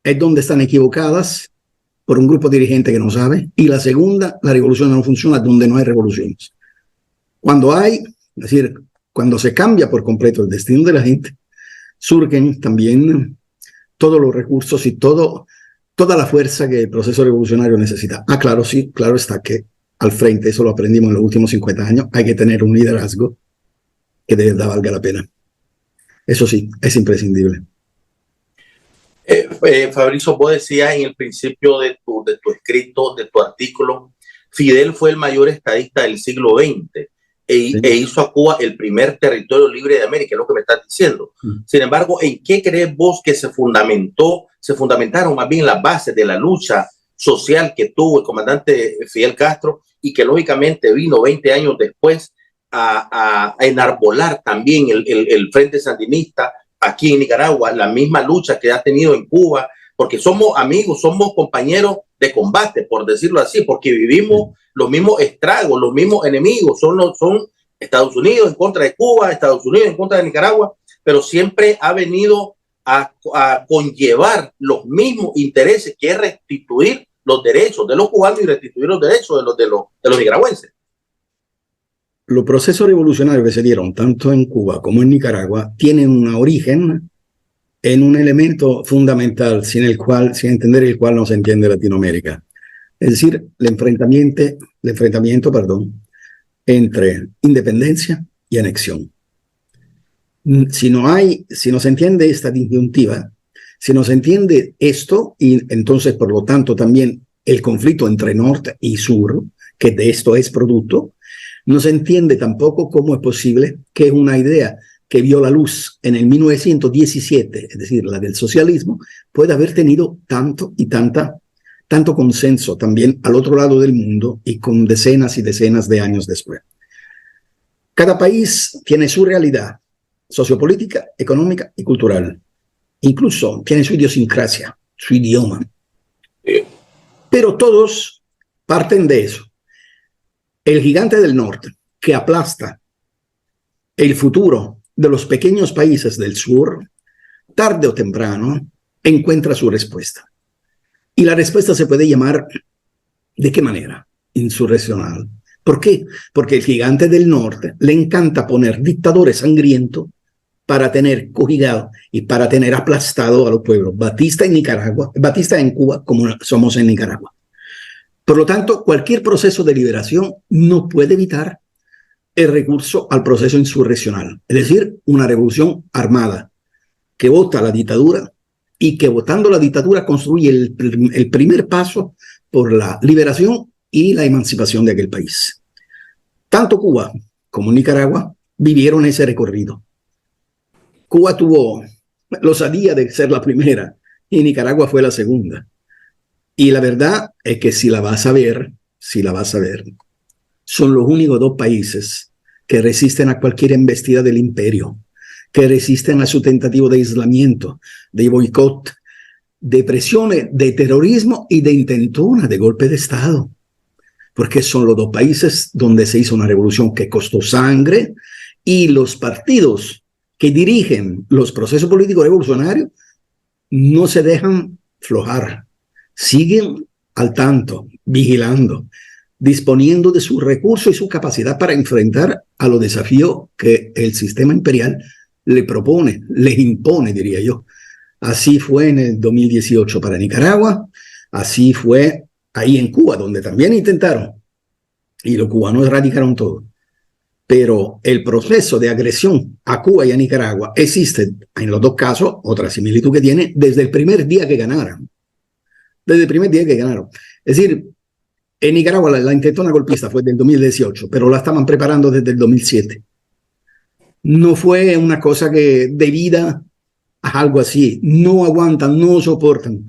S14: es donde están equivocadas por un grupo dirigente que no sabe, y la segunda, la revolución no funciona donde no hay revoluciones. Cuando hay, es decir, cuando se cambia por completo el destino de la gente, surgen también todos los recursos y toda la fuerza que el proceso revolucionario necesita. Ah, claro, sí, claro está que al frente, eso lo aprendimos en los últimos 50 años, hay que tener un liderazgo que de verdad valga la pena. Eso sí, es imprescindible.
S2: Fabrizio, vos decías en el principio de tu escrito, de tu artículo, Fidel fue el mayor estadista del siglo XX e hizo a Cuba el primer territorio libre de América, es lo que me estás diciendo. Sin embargo, ¿en qué crees vos que se fundamentaron más bien las bases de la lucha social que tuvo el comandante Fidel Castro y que lógicamente vino 20 años después a enarbolar también el Frente Sandinista aquí en Nicaragua, la misma lucha que ha tenido en Cuba, porque somos amigos, somos compañeros de combate, por decirlo así, porque vivimos los mismos estragos, los mismos enemigos, son Estados Unidos en contra de Cuba, Estados Unidos en contra de Nicaragua, pero siempre ha venido a conllevar los mismos intereses, que es restituir los derechos de los cubanos y restituir los derechos de los nicaragüenses.
S14: Los procesos revolucionarios que se dieron tanto en Cuba como en Nicaragua tienen un origen en un elemento fundamental sin entender el cual no se entiende Latinoamérica. Es decir, el enfrentamiento entre independencia y anexión. Si no se entiende esta disyuntiva, si no se entiende esto, y entonces por lo tanto también el conflicto entre norte y sur, que de esto es producto, no se entiende tampoco cómo es posible que una idea que vio la luz en el 1917, es decir, la del socialismo, pueda haber tenido tanto consenso también al otro lado del mundo y con decenas y decenas de años después. Cada país tiene su realidad sociopolítica, económica y cultural. Incluso tiene su idiosincrasia, su idioma. Pero todos parten de eso. El gigante del norte, que aplasta el futuro de los pequeños países del sur, tarde o temprano encuentra su respuesta. Y la respuesta se puede llamar, ¿de qué manera? Insurreccional. ¿Por qué? Porque el gigante del norte le encanta poner dictadores sangrientos para tener cojigado y para tener aplastado a los pueblos. Batista en Cuba como somos en Nicaragua. Por lo tanto, cualquier proceso de liberación no puede evitar el recurso al proceso insurreccional, es decir, una revolución armada que vota la dictadura y que votando la dictadura construye el primer paso por la liberación y la emancipación de aquel país. Tanto Cuba como Nicaragua vivieron ese recorrido. Cuba tuvo la osadía de ser la primera y Nicaragua fue la segunda. Y la verdad es que si la vas a ver, son los únicos dos países que resisten a cualquier embestida del imperio, que resisten a su tentativa de aislamiento, de boicot, de presiones, de terrorismo y de intentona de golpe de Estado. Porque son los dos países donde se hizo una revolución que costó sangre y los partidos que dirigen los procesos políticos revolucionarios no se dejan flojar. Siguen al tanto, vigilando, disponiendo de sus recursos y su capacidad para enfrentar a los desafíos que el sistema imperial le propone, les impone, diría yo. Así fue en el 2018 para Nicaragua, así fue ahí en Cuba, donde también intentaron, y los cubanos erradicaron todo. Pero el proceso de agresión a Cuba y a Nicaragua existe en los dos casos, otra similitud que tiene, desde el primer día que ganaron. Desde el primer día que ganaron. Es decir, en Nicaragua la intentona golpista fue del 2018, pero la estaban preparando desde el 2007. No fue una cosa que debida a algo así. No aguantan, no soportan.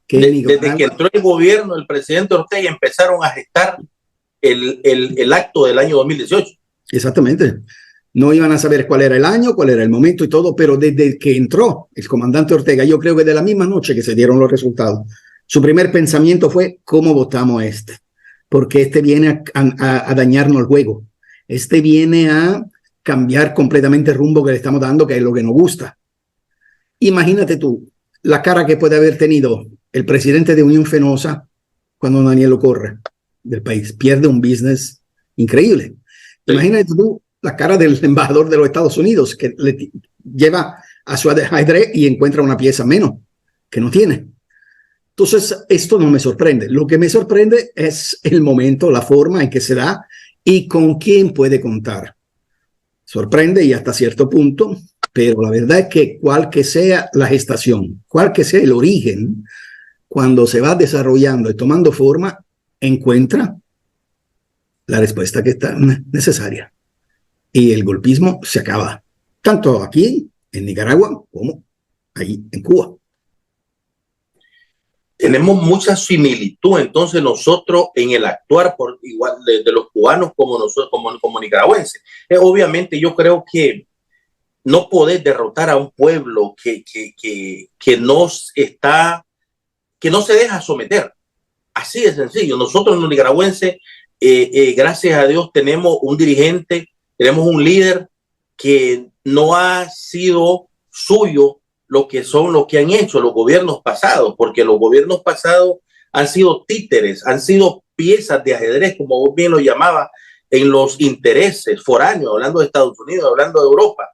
S2: Desde que entró el gobierno del presidente Ortega empezaron a gestar el acto del año 2018.
S14: Exactamente. No iban a saber cuál era el año, cuál era el momento y todo, pero desde que entró el comandante Ortega, yo creo que de la misma noche que se dieron los resultados, su primer pensamiento fue ¿cómo votamos a este? Porque este viene a dañarnos el juego. Este viene a cambiar completamente el rumbo que le estamos dando, que es lo que nos gusta. Imagínate tú la cara que puede haber tenido el presidente de Unión Fenosa cuando Daniel lo corre del país. Pierde un business increíble. Sí. Imagínate tú la cara del embajador de los Estados Unidos que le lleva a su ajedrez y encuentra una pieza menos que no tiene. Entonces, esto no me sorprende. Lo que me sorprende es el momento, la forma en que se da y con quién puede contar. Sorprende y hasta cierto punto, pero la verdad es que cual que sea la gestación, cual que sea el origen, cuando se va desarrollando y tomando forma, encuentra la respuesta que está necesaria. Y el golpismo se acaba, tanto aquí en Nicaragua como ahí en Cuba.
S2: Tenemos mucha similitud entonces nosotros en el actuar por igual de los cubanos como nosotros como nicaragüenses. Obviamente yo creo que no podés derrotar a un pueblo que no se deja someter. Así de sencillo. Nosotros los nicaragüenses, gracias a Dios, tenemos un dirigente, tenemos un líder que no ha sido suyo lo que han hecho los gobiernos pasados, porque los gobiernos pasados han sido títeres, han sido piezas de ajedrez, como vos bien lo llamaba, en los intereses foráneos, hablando de Estados Unidos, hablando de Europa.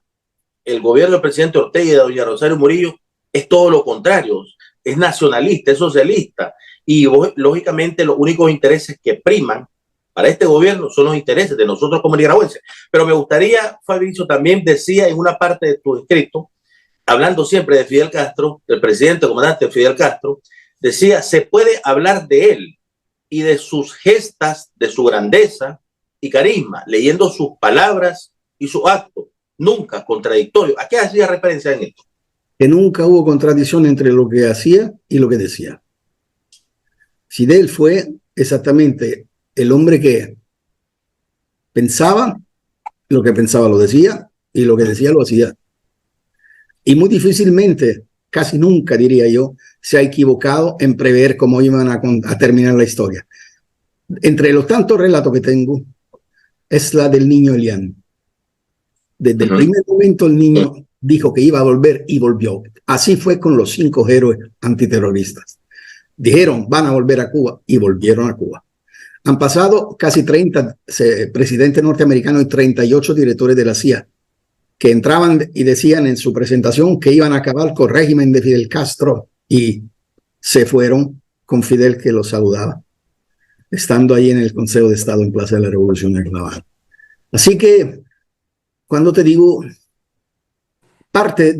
S2: El gobierno del presidente Ortega y de doña Rosario Murillo es todo lo contrario, es nacionalista, es socialista, y lógicamente los únicos intereses que priman para este gobierno son los intereses de nosotros como nicaragüenses. Pero me gustaría, Fabricio, también decía en una parte de tu escrito, hablando siempre de Fidel Castro, del presidente comandante Fidel Castro, decía, se puede hablar de él y de sus gestas, de su grandeza y carisma, leyendo sus palabras y sus actos, nunca contradictorio. ¿A qué hacía referencia en esto?
S14: Que nunca hubo contradicción entre lo que hacía y lo que decía. Fidel fue exactamente el hombre que pensaba, lo que pensaba lo decía, y lo que decía lo hacía. Y muy difícilmente, casi nunca diría yo, se ha equivocado en prever cómo iban a terminar la historia. Entre los tantos relatos que tengo, es la del niño Elian. Desde el primer momento el niño dijo que iba a volver y volvió. Así fue con los 5 héroes antiterroristas. Dijeron, van a volver a Cuba y volvieron a Cuba. Han pasado casi 30 presidentes norteamericanos y 38 directores de la CIA que entraban y decían en su presentación que iban a acabar con el régimen de Fidel Castro y se fueron con Fidel que los saludaba. estando ahí en el Consejo de Estado en Plaza de la Revolución en La Habana. Así que, cuando te digo, parte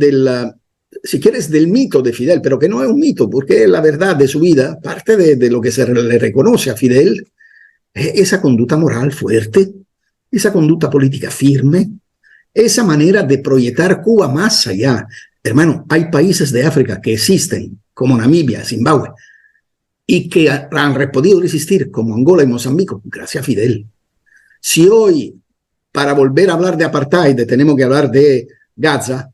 S14: si quieres, del mito de Fidel, pero que no es un mito, porque es la verdad de su vida, parte de lo que se le reconoce a Fidel, es esa conducta moral fuerte, esa conducta política firme, esa manera de proyectar Cuba más allá. Hermano, hay países de África que existen, como Namibia, Zimbabue, y que han podido resistir, como Angola y Mozambique, gracias a Fidel. Si hoy, para volver a hablar de apartheid, tenemos que hablar de Gaza,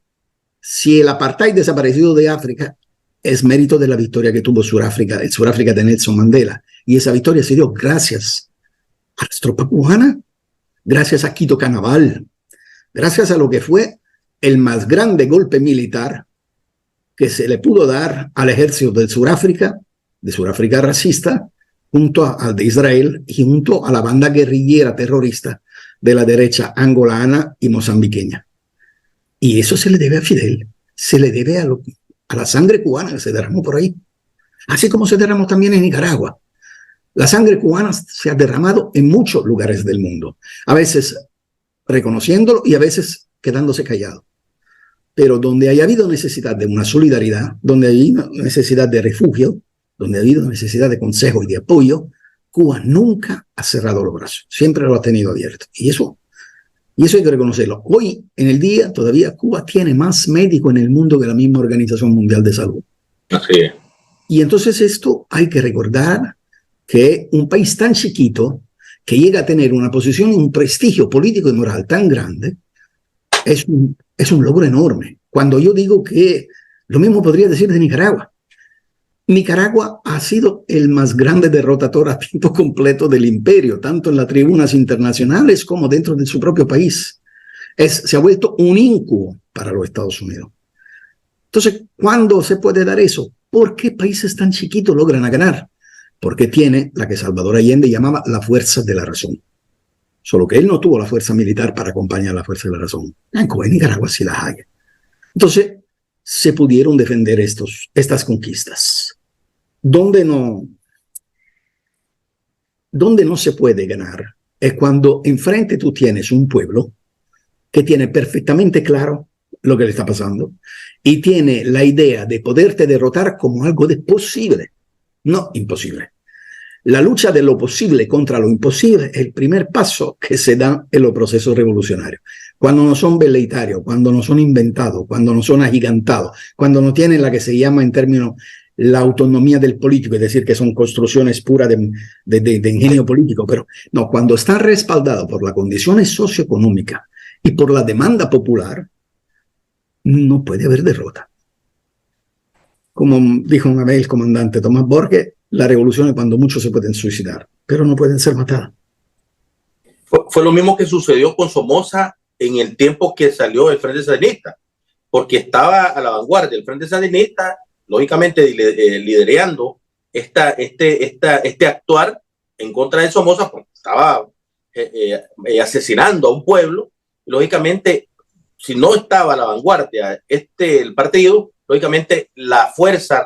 S14: si el apartheid desaparecido de África, es mérito de la victoria que tuvo Sudáfrica, el Sudáfrica de Nelson Mandela. Y esa victoria se dio gracias a las tropas cubanas, gracias a Quito Canaval, gracias a lo que fue el más grande golpe militar que se le pudo dar al ejército de Sudáfrica racista, junto al de Israel y junto a la banda guerrillera terrorista de la derecha angolana y mozambiqueña. Y eso se le debe a Fidel, se le debe a la sangre cubana que se derramó por ahí, así como se derramó también en Nicaragua. La sangre cubana se ha derramado en muchos lugares del mundo, a veces reconociéndolo y a veces quedándose callado. Pero donde haya habido necesidad de una solidaridad, donde haya habido necesidad de refugio, donde ha habido necesidad de consejo y de apoyo, Cuba nunca ha cerrado los brazos, siempre lo ha tenido abierto. Y eso hay que reconocerlo. Hoy, en el día, todavía Cuba tiene más médicos en el mundo que la misma Organización Mundial de Salud.
S2: Así es.
S14: Y entonces esto hay que recordar que un país tan chiquito que llega a tener una posición y un prestigio político y moral tan grande es un logro enorme. Cuando yo digo que lo mismo podría decir de Nicaragua. Nicaragua ha sido el más grande derrotador a tiempo completo del imperio, tanto en las tribunas internacionales como dentro de su propio país. Se ha vuelto un incubo para los Estados Unidos. Entonces, ¿cuándo se puede dar eso? ¿Por qué países tan chiquitos logran ganar? Porque tiene la que Salvador Allende llamaba la fuerza de la razón. Solo que él no tuvo la fuerza militar para acompañar la fuerza de la razón. En Cuba y Nicaragua sí las hay. Entonces, se pudieron defender estas conquistas. Donde no se puede ganar es cuando enfrente tú tienes un pueblo que tiene perfectamente claro lo que le está pasando y tiene la idea de poderte derrotar como algo de posible, no imposible. La lucha de lo posible contra lo imposible es el primer paso que se da en los procesos revolucionarios. Cuando no son veleitarios, cuando no son inventados, cuando no son agigantados, cuando no tienen la que se llama en términos la autonomía del político, es decir, que son construcciones puras de ingenio político, pero no, cuando están respaldados por las condiciones socioeconómicas y por la demanda popular, no puede haber derrota. Como dijo una vez el comandante Tomás Borges, la revolución es cuando muchos se pueden suicidar, pero no pueden ser matados.
S2: Fue lo mismo que sucedió con Somoza en el tiempo que salió el Frente Sandinista, porque estaba a la vanguardia el Frente Sandinista, lógicamente liderando este actuar en contra de Somoza, porque estaba asesinando a un pueblo. Lógicamente, si no estaba a la vanguardia el partido, lógicamente la fuerza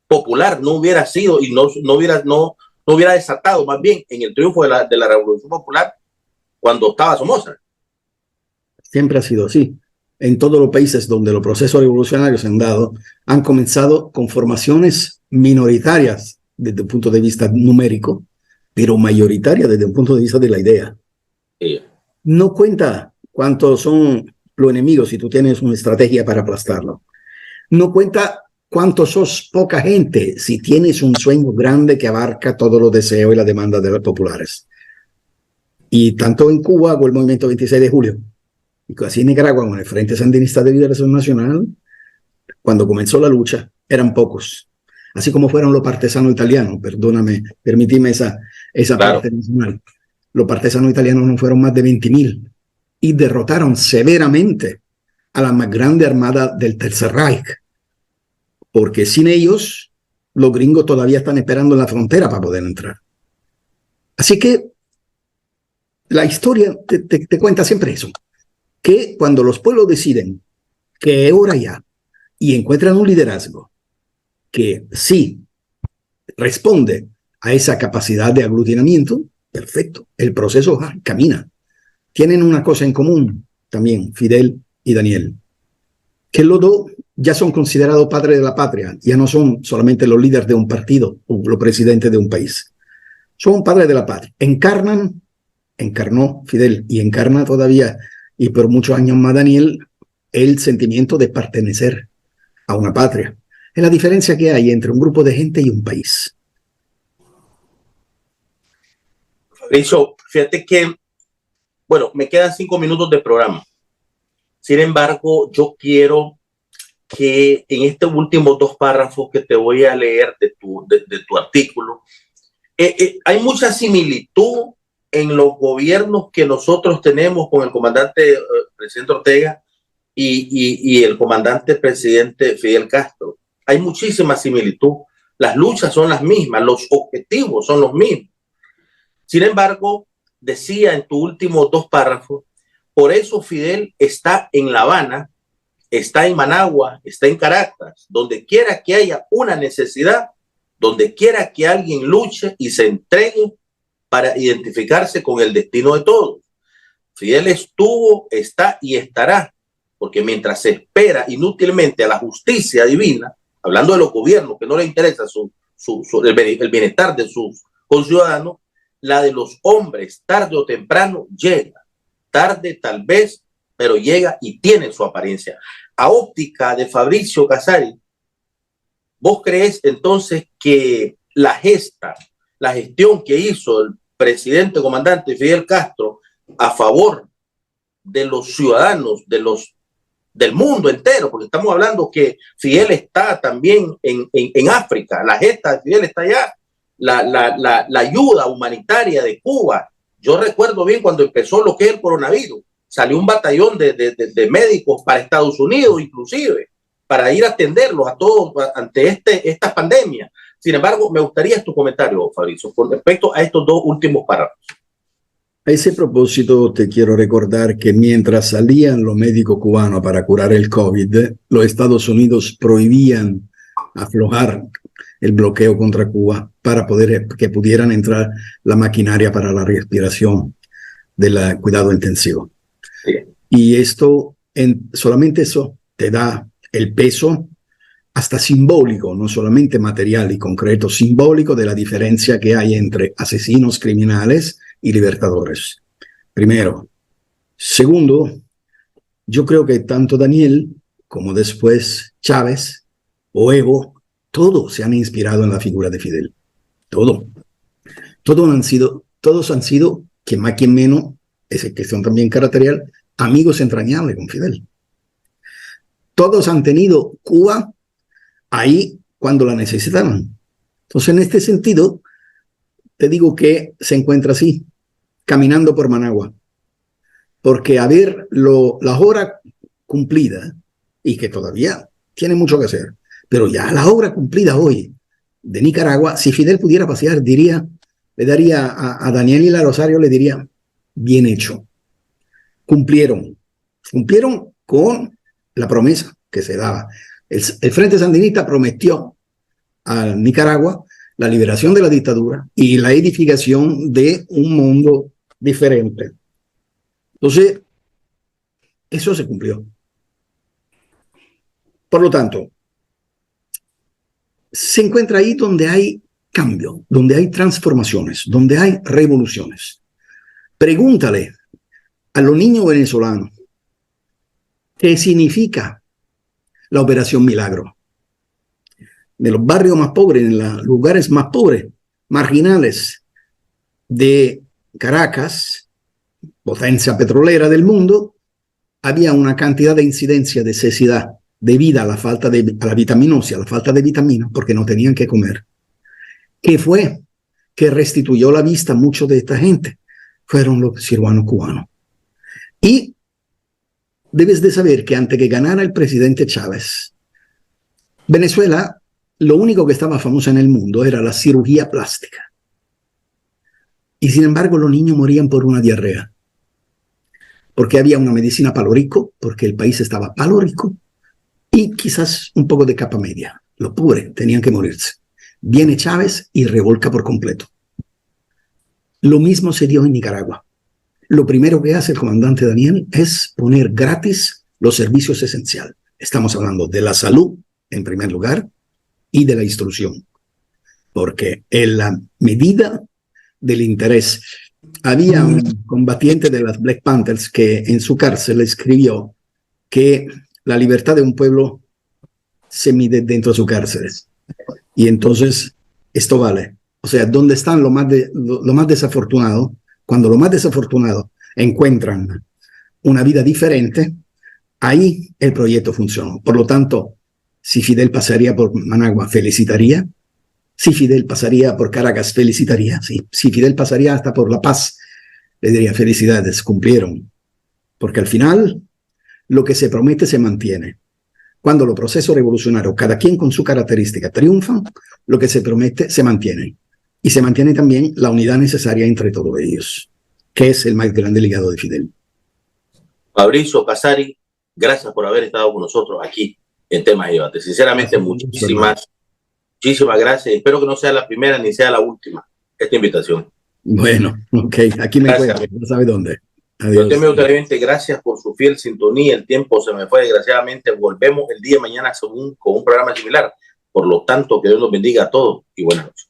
S2: popular no hubiera sido y no hubiera desatado más bien en el triunfo de la Revolución Popular cuando estaba Somoza.
S14: Siempre ha sido así. En todos los países donde los procesos revolucionarios se han dado, han comenzado con formaciones minoritarias desde el punto de vista numérico, pero mayoritarias desde el punto de vista de la idea.
S2: Sí.
S14: No cuenta cuántos son los enemigos si tú tienes una estrategia para aplastarlo. No cuenta cuántos sos poca gente si tienes un sueño grande que abarca todos los deseos y las demandas de los populares. Y tanto en Cuba con el movimiento 26 de julio, y así en Nicaragua con el Frente Sandinista de Liberación Nacional, cuando comenzó la lucha, eran pocos. Así como fueron los partesanos italianos, permíteme esa claro. Parte nacional. Los partesanos italianos no fueron más de 20.000 y derrotaron severamente a la más grande armada del Tercer Reich, porque sin ellos los gringos todavía están esperando en la frontera para poder entrar. Así que la historia te cuenta siempre eso, que cuando los pueblos deciden que es hora ya y encuentran un liderazgo que sí responde a esa capacidad de aglutinamiento, perfecto, el proceso camina. Tienen una cosa en común también, Fidel y Daniel, que los dos ya son considerados padres de la patria, ya no son solamente los líderes de un partido o los presidentes de un país. Son padres de la patria. Encarnó Fidel y encarna todavía, y por muchos años más Daniel, el sentimiento de pertenecer a una patria. Es la diferencia que hay entre un grupo de gente y un país.
S2: Fabricio, fíjate que, bueno, me quedan 5 minutos de programa. Sin embargo, yo quiero que en estos últimos 2 párrafos que te voy a leer de tu artículo, hay mucha similitud en los gobiernos que nosotros tenemos con el comandante presidente Ortega y el comandante presidente Fidel Castro. Hay muchísima similitud. Las luchas son las mismas, los objetivos son los mismos. Sin embargo, decía en tus últimos 2 párrafos, por eso Fidel está en La Habana, está en Managua, está en Caracas, donde quiera que haya una necesidad, donde quiera que alguien luche y se entregue para identificarse con el destino de todos. Fidel estuvo, está y estará, porque mientras se espera inútilmente a la justicia divina, hablando de los gobiernos que no le interesa el bienestar de sus conciudadanos, la de los hombres tarde o temprano llega, tarde tal vez, pero llega y tiene su apariencia. A óptica de Fabricio Casari, ¿vos crees entonces que la gestión que hizo el presidente comandante Fidel Castro a favor de los ciudadanos del mundo entero, porque estamos hablando que Fidel está también en África, la gesta de Fidel está allá, la ayuda humanitaria de Cuba? Yo recuerdo bien cuando empezó lo que es el coronavirus, salió un batallón de médicos para Estados Unidos, inclusive, para ir a atenderlos a todos ante esta pandemia. Sin embargo, me gustaría tu comentario, Fabricio, con respecto a estos 2 últimos párrafos.
S14: A ese propósito, te quiero recordar que mientras salían los médicos cubanos para curar el COVID, los Estados Unidos prohibían aflojar el bloqueo contra Cuba para que pudieran entrar la maquinaria para la respiración del cuidado intensivo. Sí. Y esto, solamente eso te da el peso hasta simbólico, no solamente material y concreto, simbólico de la diferencia que hay entre asesinos criminales y libertadores. Primero. Segundo, yo creo que tanto Daniel como después Chávez o Evo, todos se han inspirado en la figura de Fidel. Todos han sido, que más que menos, es cuestión también caracterial, amigos entrañables con Fidel. Todos han tenido Cuba ahí cuando la necesitaban. Entonces, en este sentido, te digo que se encuentra así, caminando por Managua. Porque a ver las horas cumplidas, y que todavía tiene mucho que hacer, pero ya la obra cumplida hoy de Nicaragua, si Fidel pudiera pasear, le daría a Daniel y a Rosario, le diría, bien hecho. Cumplieron con la promesa que se daba. El Frente Sandinista prometió a Nicaragua la liberación de la dictadura y la edificación de un mundo diferente. Entonces, eso se cumplió. Por lo tanto, se encuentra ahí donde hay cambio, donde hay transformaciones, donde hay revoluciones. Pregúntale a los niños venezolanos qué significa la Operación Milagro. De los barrios más pobres, en los lugares más pobres, marginales de Caracas, potencia petrolera del mundo, había una cantidad de incidencia de cecidad debido a la falta de la vitaminosis, a la falta de vitaminas, porque no tenían que comer. ¿Qué fue? Que restituyó la vista a muchos de esta gente. Fueron los cirujanos cubanos. Y debes de saber que antes que ganara el presidente Chávez, Venezuela, lo único que estaba famosa en el mundo era la cirugía plástica. Y sin embargo, los niños morían por una diarrea. Porque había una medicina palo rico, porque el país estaba palo rico, y quizás un poco de capa media. Los pobres tenían que morirse. Viene Chávez y revolca por completo. Lo mismo se dio en Nicaragua. Lo primero que hace el comandante Daniel es poner gratis los servicios esenciales. Estamos hablando de la salud, en primer lugar, y de la instrucción. Porque en la medida del interés, había un combatiente de las Black Panthers que en su cárcel escribió que la libertad de un pueblo se mide dentro de su cárcel. Y entonces, esto vale. O sea, ¿dónde están lo más desafortunados? Cuando los más desafortunados encuentran una vida diferente, ahí el proyecto funcionó. Por lo tanto, si Fidel pasaría por Managua, felicitaría. Si Fidel pasaría por Caracas, felicitaría. Si Fidel pasaría hasta por La Paz, le diría felicidades, cumplieron. Porque al final, lo que se promete se mantiene. Cuando los procesos revolucionarios, cada quien con su característica, triunfan, lo que se promete se mantiene. Y se mantiene también la unidad necesaria entre todos ellos, que es el más grande legado de Fidel.
S2: Fabrizio Casari, gracias por haber estado con nosotros aquí en Temas y Debate. Sinceramente, muchísimas gracias. Espero que no sea la primera ni sea la última esta invitación.
S14: Bueno, ok, aquí me encuentro, no sabe dónde. Adiós.
S2: Yo te gracias por su fiel sintonía. El tiempo se me fue, desgraciadamente. Volvemos el día de mañana con un programa similar. Por lo tanto, que Dios los bendiga a todos y buenas noches.